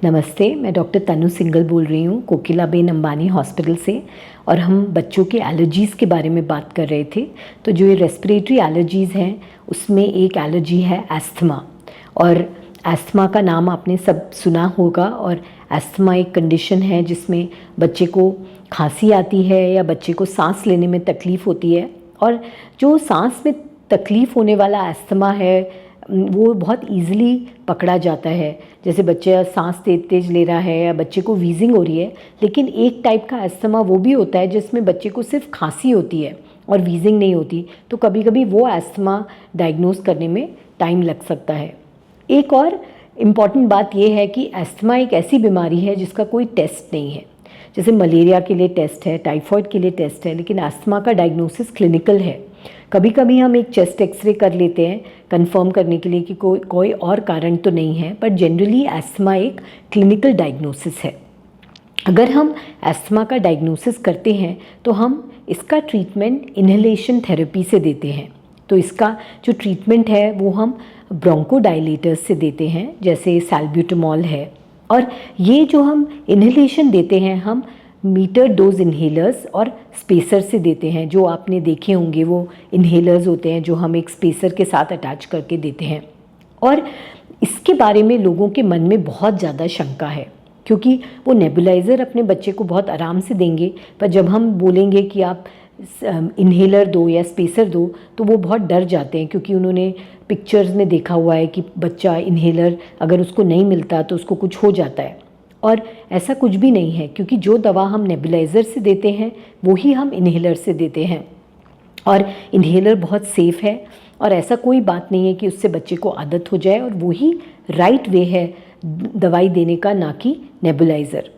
नमस्ते, मैं डॉक्टर तनु सिंगल बोल रही हूँ कोकिलाबेन अंबानी हॉस्पिटल से। और हम बच्चों के एलर्जीज़ के बारे में बात कर रहे थे। तो जो ये रेस्पिरेटरी एलर्जीज़ हैं उसमें एक एलर्जी है एस्थमा। और एस्थमा का नाम आपने सब सुना होगा। और एस्थमा एक कंडीशन है जिसमें बच्चे को खांसी आती है या बच्चे को सांस लेने में तकलीफ़ होती है। और जो सांस में तकलीफ़ होने वाला एस्थमा है वो बहुत ईज़िली पकड़ा जाता है। जैसे बच्चा सांस तेज तेज ले रहा है या बच्चे को वीजिंग हो रही है। लेकिन एक टाइप का एस्थमा वो भी होता है जिसमें बच्चे को सिर्फ खांसी होती है और वीजिंग नहीं होती। तो कभी कभी वो एस्थमा डायग्नोज करने में टाइम लग सकता है। एक और इम्पॉर्टेंट बात ये है कि एस्थमा एक ऐसी बीमारी है जिसका कोई टेस्ट नहीं है। जैसे मलेरिया के लिए टेस्ट है, टाइफॉइड के लिए टेस्ट है, लेकिन एस्थमा का डायग्नोसिस क्लिनिकल है। कभी कभी हम एक चेस्ट एक्सरे कर लेते हैं कंफर्म करने के लिए कि कोई और कारण तो नहीं है, बट जनरली एस्थमा एक क्लिनिकल डायग्नोसिस है। अगर हम एस्थमा का डायग्नोसिस करते हैं तो हम इसका ट्रीटमेंट इन्हेलेशन थेरेपी से देते हैं। तो इसका जो ट्रीटमेंट है वो हम ब्रोंकोडायलेटर्स से देते हैं, जैसे सैल्ब्यूटामॉल है। और ये जो हम इन्हेलेशन देते हैं हम मीटर डोज इन्हेलर्स और स्पेसर से देते हैं। जो आपने देखे होंगे वो इन्हेलर्स होते हैं जो हम एक स्पेसर के साथ अटैच करके देते हैं। और इसके बारे में लोगों के मन में बहुत ज़्यादा शंका है, क्योंकि वो नेबुलाइज़र अपने बच्चे को बहुत आराम से देंगे, पर जब हम बोलेंगे कि आप इन्हेलर दो या स्पेसर दो तो वो बहुत डर जाते हैं, क्योंकि उन्होंने पिक्चर्स में देखा हुआ है कि बच्चा इन्हेलर अगर उसको नहीं मिलता तो उसको कुछ हो जाता है। और ऐसा कुछ भी नहीं है, क्योंकि जो दवा हम नेबुलाइज़र से देते हैं वो ही हम इन्हेलर से देते हैं। और इन्हेलर बहुत सेफ़ है और ऐसा कोई बात नहीं है कि उससे बच्चे को आदत हो जाए। और वही राइट वे है दवाई देने का, ना कि नेबुलाइज़र।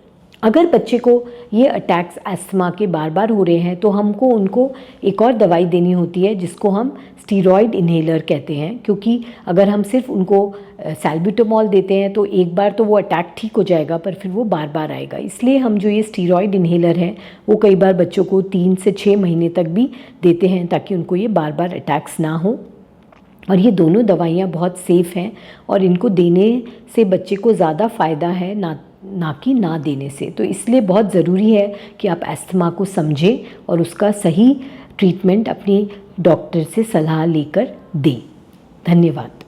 अगर बच्चे को ये अटैक्स एस्थमा के बार बार हो रहे हैं तो हमको उनको एक और दवाई देनी होती है जिसको हम स्टीरॉयड इन्हेलर कहते हैं। क्योंकि अगर हम सिर्फ उनको सैल्ब्यूटामॉल देते हैं तो एक बार तो वो अटैक ठीक हो जाएगा, पर फिर वो बार बार आएगा। इसलिए हम जो ये स्टीरॉयड इन्हेलर हैं वो कई बार बच्चों को 3 से 6 महीने तक भी देते हैं, ताकि उनको ये बार बार अटैक्स ना हो। और ये दोनों दवाइयाँ बहुत सेफ़ हैं और इनको देने से बच्चे को ज़्यादा फ़ायदा है ना कि ना देने से। तो इसलिए बहुत ज़रूरी है कि आप एस्थमा को समझें और उसका सही ट्रीटमेंट अपनी डॉक्टर से सलाह लेकर दें। धन्यवाद।